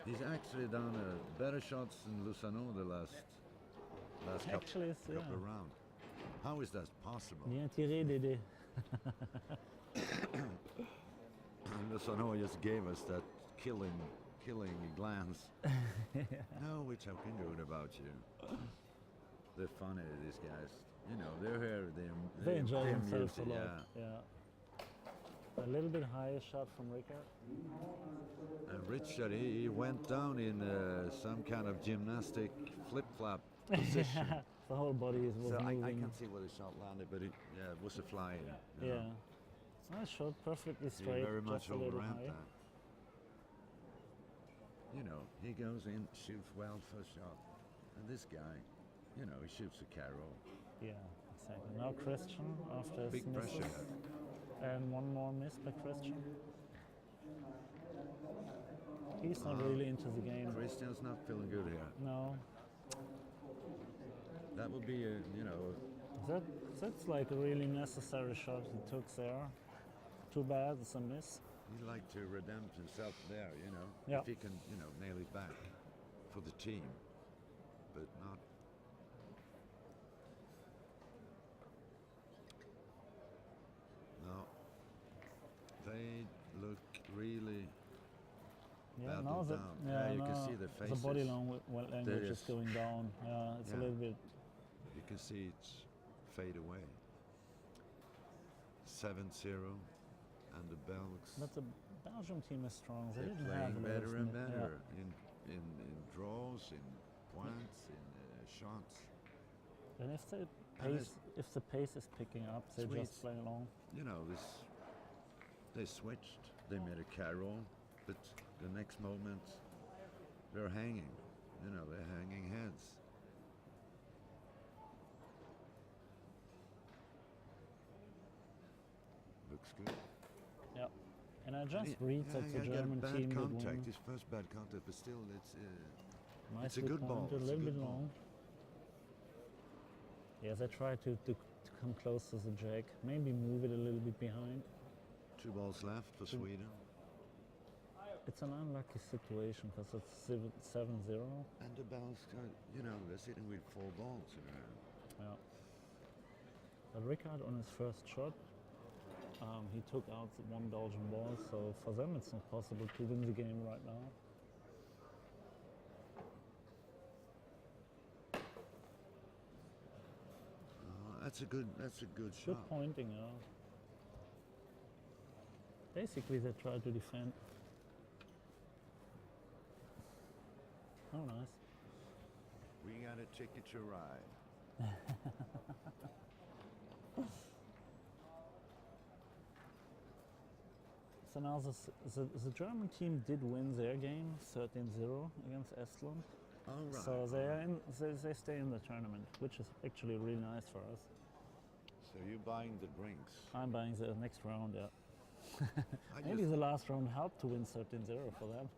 He's actually done better shots than Lusano the last Actually, it's, couple yeah. of rounds. How is that possible? Bien tiré, Dédé. Lusano just gave us that killing glance. No, we're talking good about you. They're funny, these guys. You know, they're here. They enjoy they're themselves a music, lot. Yeah. A little bit higher shot from Ricard. And Richard, he went down in some kind of gymnastic flip-flap position. The whole body was So I moving. can't see where the shot landed, but it was a fly. You Yeah. know. Nice shot, perfectly He straight, very much just a little overran high. that. You know, he goes in, shoots well first shot. And this guy, you know, he shoots a carrow. Yeah, exactly. Now Christian after his Big misses. pressure. And one more miss by Christian. He's not really into the game. Christian's not feeling good here. No. That would be a, you know, That's like a really necessary shot he took there. Too bad, it's a miss. he'd like to redeem himself there, you know. Yeah. If he can, you know, nail it back for the team. But not. No. They look really Yeah, battled now that down. Yeah, you can see the the faces. body language is is- going down. Yeah, it's a Yeah. little bit. You can see it fade away. 7-0, and the Belgs, But the Belgium team is strong. They they're didn't playing have a lot of better and yeah. better in draws, in points, in shots. And if the And pace, if the pace is picking up, they Swedes- just play along. You know, they switched. They made a carroll, but the next moment they're hanging. You know, they're hanging heads. Looks good. Yeah. And I just Yeah, read yeah, that the I got a German bad team would contact. win. His first bad contact, but still, it's Nicely a good ball. pointed, It's a a little good bit ball. long. Yes, I try to come close to the jack. Maybe move it a little bit behind. 2 balls left for Sweden, It's an unlucky situation because it's 7-0. and the Bells, you know, they're sitting with 4 balls in their hand. Yeah. But Rickard on his first shot, he took out one Belgian ball, so for them it's not possible to win the game right now. That's a good Good shot. pointing, yeah. Basically they try to defend. Oh, nice. We got a ticket to ride. So now the German team did win their game 13-0 against Estland. All right. So they stay in the tournament, which is actually really nice for us. So you're buying the drinks. I'm buying the next round, yeah. I Maybe just- the last round helped to win 13-0 for them.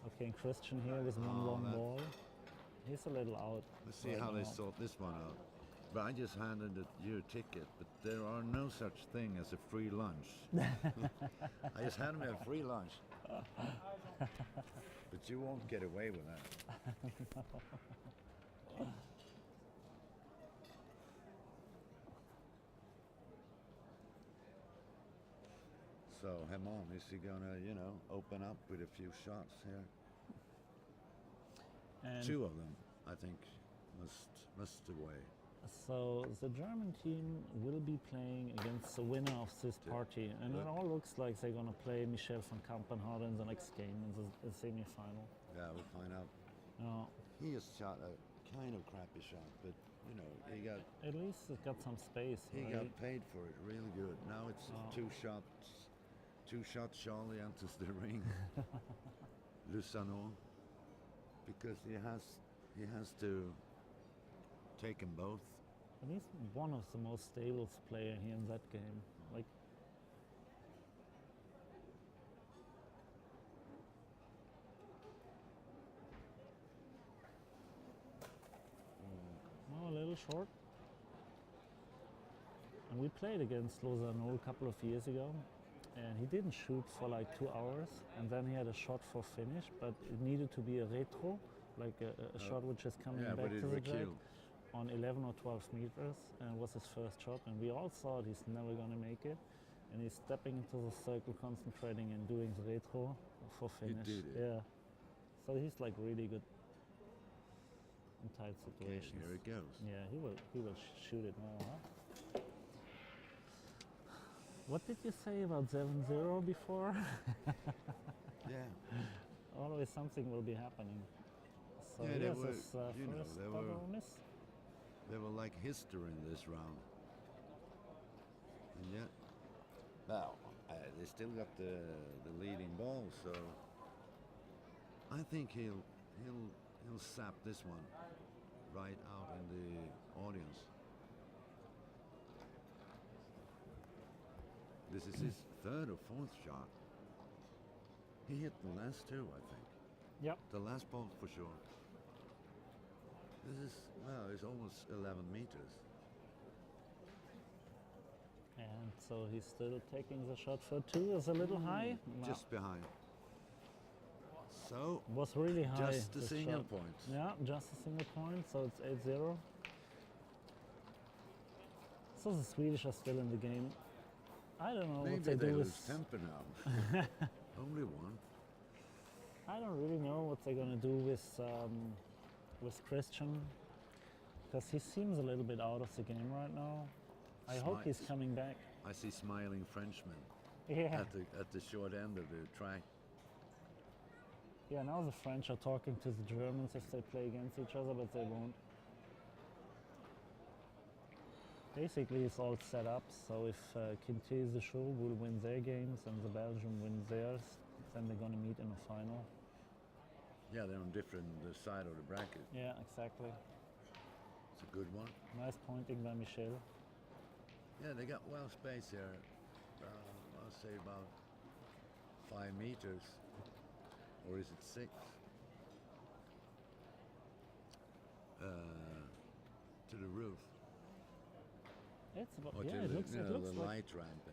Okay, and Christian here with one Oh, long that- ball. He's a little out. Let's see right how they now. sort this one out. But I just handed you a ticket, but there are no such thing as a free lunch. I just handed me a free lunch. But you won't get away with that. So, Hemon, is he gonna, open up with a few shots here? And Two of them, I think, must away. so the German team will be playing against the winner of this party, and it all looks like they're gonna play Michel Vancampenhout in the next game in the semi-final. Yeah, we'll find out. No, He has shot a kind of crappy shot, but he got at least it got some space. he right? got paid for it really good. Now it's Oh. two shots. Charlie enters the ring. Lusano, because he has to take them both. And he's one of the most stable player here in that game. Like, oh, a little short. And we played against Lozano a couple of years ago, and he didn't shoot for like 2 hours, and then he had a shot for finish, but it needed to be a retro, like a shot which is coming Yeah, back but it to the jack recued. on 11 or 12 meters, and it was his first shot, and we all thought he's never gonna make it, and he's stepping into the circle, concentrating and doing the retro for He finish. did it. Yeah, so he's like really good in tight Okay, situations. here it goes. Yeah, he will shoot it now, huh? What did you say about 7-0 before? Yeah. Always something will be happening. So Yeah, they yes, were- it's first they double were- miss. They were like history in this round. And yet, now they still got the leading ball, so I think he'll sap this one right out in the audience. This is his third or fourth shot. He hit the last two, I think. Yep. The last ball for sure. This is, it's almost 11 meters. And so he's still taking the shot for two. Is a little high. No, Just behind. So, was really high. just a this single shot. point. Yeah, just a single point. So it's 8-0. So the Swedish are still in the game. I don't know what Maybe they they do lose with. temper now. Only one. I don't really know what they're gonna do with Christian, because he seems a little bit out of the game right now. I hope he's Smiles. coming back. I see smiling Frenchmen Yeah. at the short end of the track. Yeah. Now the French are talking to the Germans if they play against each other, but they won't. Basically, it's all set up. So if Quintet the show will win their games and the Belgium wins theirs, then they're gonna meet in the final. Yeah, they're on different side of the bracket. Yeah, exactly. It's a good one. Nice pointing by Michel. Yeah, they got well space here. I'll say about 5 meters. Or is it 6? To the roof. It's about, Or yeah, to it the, looks, you it know, looks the like light ramp.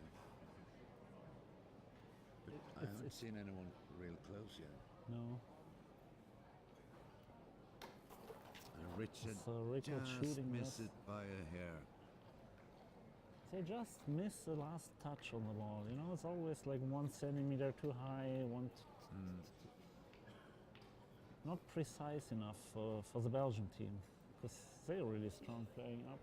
But I haven't it's- seen anyone real close yet. no. Richard So Richard just shooting missed this. it by a hair. They just miss the last touch on the ball. You know, it's always like 1 centimeter too high, not precise enough for the Belgian team, because they're really strong playing up.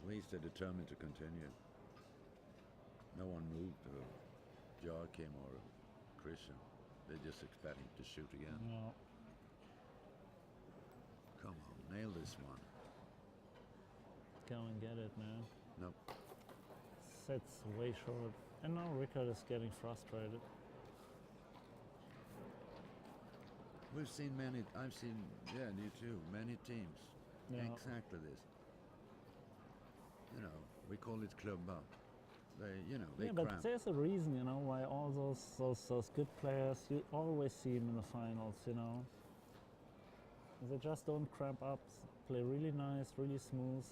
At least they're determined to continue. No one moved, or Joachim or Christian. They're just expecting to shoot again. Yeah. Come on, nail this one. Go and get it, man. Nope. Sets way short. And now Rickard is getting frustrated. We've seen many, I've seen, yeah, you too, many teams. Yeah. Exactly this. You know, we call it klubba. They, you know, they Yeah, cramp. but there's a reason, you know, why all those good players, you always see them in the finals, you know. They just don't cramp up, play really nice, really smooth.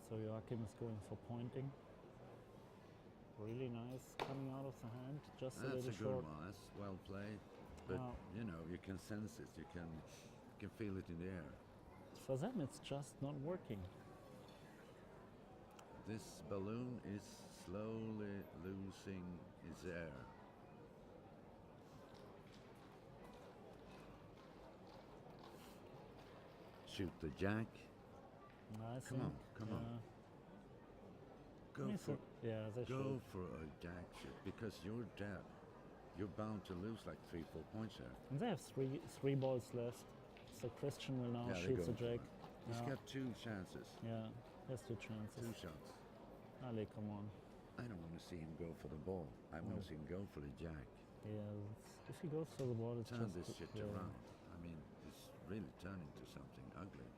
So Joachim is going for pointing. Really nice, coming out of the hand, just a That's little a good short. one. That's well played. But Wow. you know, you can sense it. You can feel it in the air. For them, it's just not working. This balloon is slowly losing its air. Shoot the jack. I Come on, think, come on. Go me for see. Yeah, they go should. for a jack shoot because you're dead. You're bound to lose like 3-4 points there. And they have three balls left. So Christian will now Yeah, they're shoot the going for jack. it. He's Yeah. got 2 chances. Yeah, has 2 chances. 2 shots. Ali, come on. I don't want to see him go for the ball. I want No. to see him go for the jack. Yeah, if he goes for the ball, it's Turn just this shit yeah. around. I mean, it's really turning to something ugly.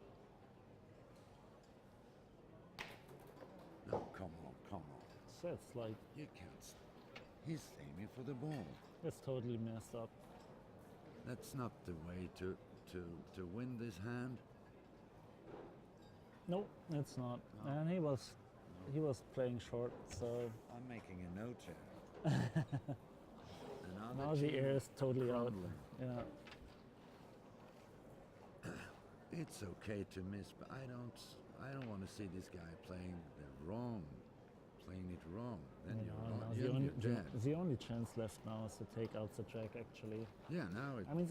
No, come on, come on. So it's like, You can't. He's aiming for the ball. it's totally messed up. That's not the way to win this hand. No, it's not. No. And he was playing short, so I'm making a note here. Another now the team air is totally out. crumbling. Yeah. It's okay to miss, but I don't want to see this guy playing it wrong. Then Now you're dead. the only chance left now is to take out the jack, actually. Yeah, now it. I mean,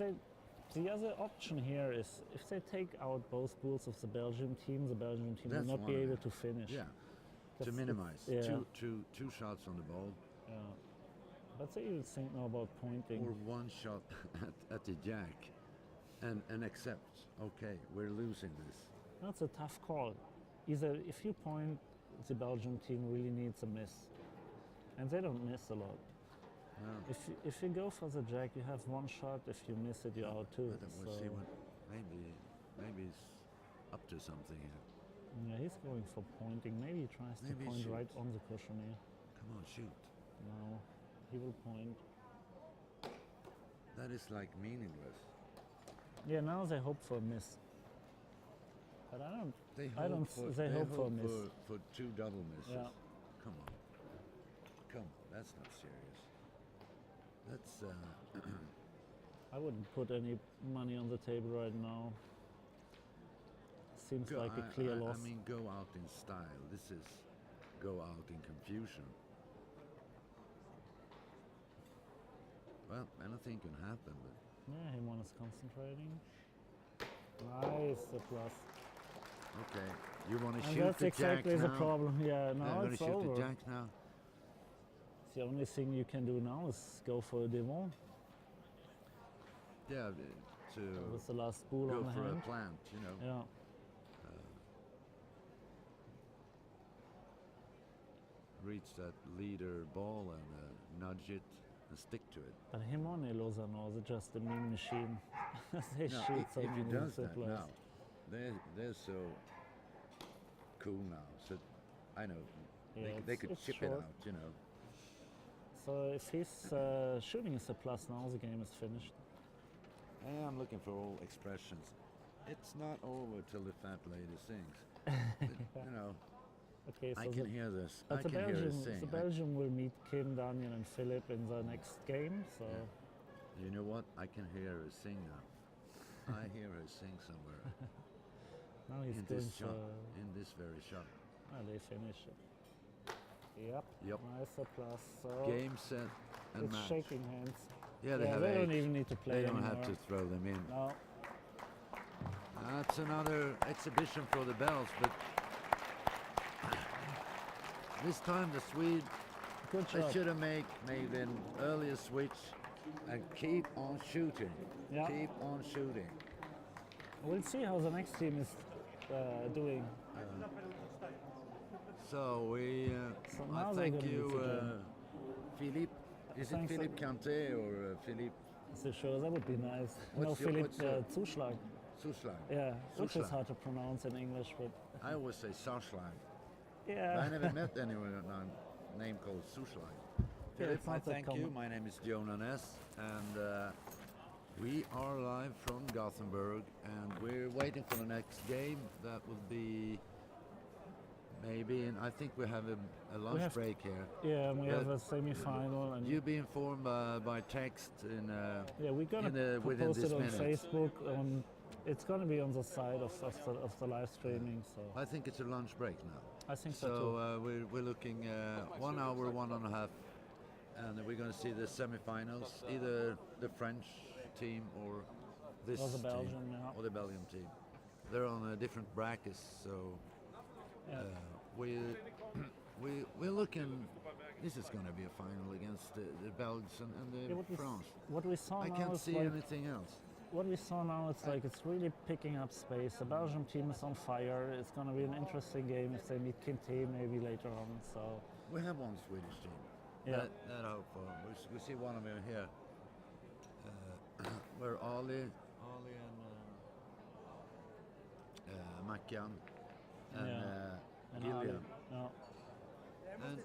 the other option here is if they take out both balls of the Belgian team will That's not be one of able it. to finish. Yeah, to That's- minimize. yeah. Two shots on the ball, Yeah. But they will think now about pointing. or 1 shot at the jack, and accept. Okay, we're losing this. That's a tough call. Either if you point, the Belgian team really needs a miss. And they don't miss a lot. Yeah. If you go for the jack, you have 1 shot. If you miss it, you're out too. But then we'll So, see what. Maybe he's up to something here. yeah, he's going for pointing. Maybe he tries Maybe to he point right shoots. on the cushion here. Come on, shoot. No, he will point. That is like meaningless. Yeah, now they hope for a miss. But I don't. They I don't. They hope for a miss. for 2 double misses. Yeah. Come on. That's not serious. That's I wouldn't put any money on the table right now. Seems like a clear loss. I mean, go out in style. This is go out in confusion. Well, anything can happen, but Yeah, him one is concentrating. Nice, the plus. okay. You want to And shoot that's the exactly jack the now? problem. Yeah, Yeah, now I'm going it's to shoot over. the jack now. The only thing you can do now is go for a devon Yeah, with the last spool go on the for hand. a plant, you know. Yeah. Reach that leader ball and nudge it and stick to it. But him on Lozano is just a mean machine. They Now, shoot so if he many does that supplies. now, they're so cool now. So I know Yeah, they could it's chip it short. out, you know. So if his shooting is a plus now, the game is finished. I'm looking for all expressions. It's not over till the fat lady sings. But, you know, Okay, so I can hear this. I but the can hear her Belgium, sing. the Belgium will meet Kim, Daniel, and Philip in the next game. So You know what? I can hear her sing now. I hear her sing somewhere. now he's In going this shot. for. In this very shot. They finish it. Yep. Yep. Nice applause. So Game, set, and it's match. shaking hands. Yeah, they have they don't eight. even need to play They don't anymore. have to throw them in. No. That's another exhibition for the Bells, but this time the Swede, Good they job. should have made an earlier switch and keep on shooting. Yeah. Keep on shooting. We'll see how the next team is doing. So we, So I now they're thank gonna you, meet again. Philippe. Is it Thanks, Philippe Canté or Philippe So sure, that would be nice. What's your- Philip what's your- Zuschlag. Suschlag? Yeah, which is Zuschlag. hard to pronounce in English, but I always say Sarschlag. yeah. I never met anyone with a name called Suschlag. Philip, it's not I that thank you. common. My name is Jonah Ness, and we are live from Gothenburg, and we're waiting for the next game. That will be maybe, I think we have a lunch have- break here. Yeah, and we But have a semi-final, and You'll be informed by text in. yeah, we're gonna within post this it on minute. Facebook. It's gonna be on the side of the live streaming. So I think it's a lunch break now. I think so So too. we're looking 1 hour, 1.5, and we're going to see the semifinals, either the French team or this Or the team, Belgian, yeah. or the Belgian team. They're on different brackets, so Yeah. we're looking. This is going to be a final against the Belgians and Yeah, the France. what we saw I now can't is see like, anything else. what we saw now, it's like it's really picking up space. The Belgium team is on fire. It's going to be an interesting game if they meet Kinte maybe later on. So We have one Swedish team. Yeah. That I hope for. We see one of them here. Where Ali and Mackan and Yeah. and Ali, Gilliam. no. And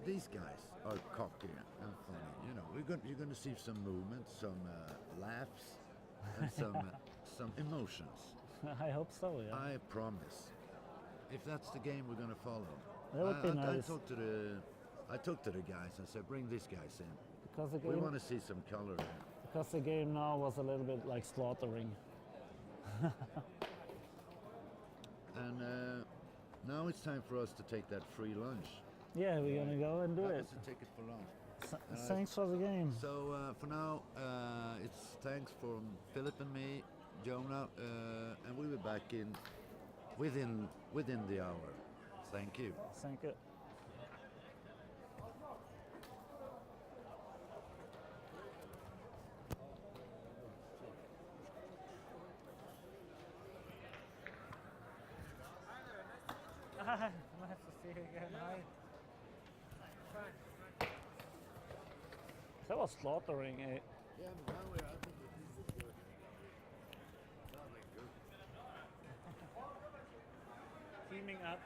these guys are cocky and funny. You know, you're going to see some movement, some laughs, and some emotions. I hope so. Yeah. I promise. If that's the game we're going to follow. That would be nice. I talked to the guys and said, bring these guys in. Because the We game, want to see some color here. because the game now was a little bit like slaughtering. And now it's time for us to take that free lunch. Yeah, we're gonna go and do That it. was a ticket for lunch. Thanks for the game. So for now, it's thanks from Philip and me, Jonah, and we'll be back within the hour. Thank you. Thank you. Nice to see you again. Hi. That was slaughtering, eh? Yeah, but now I think this is good. Teaming up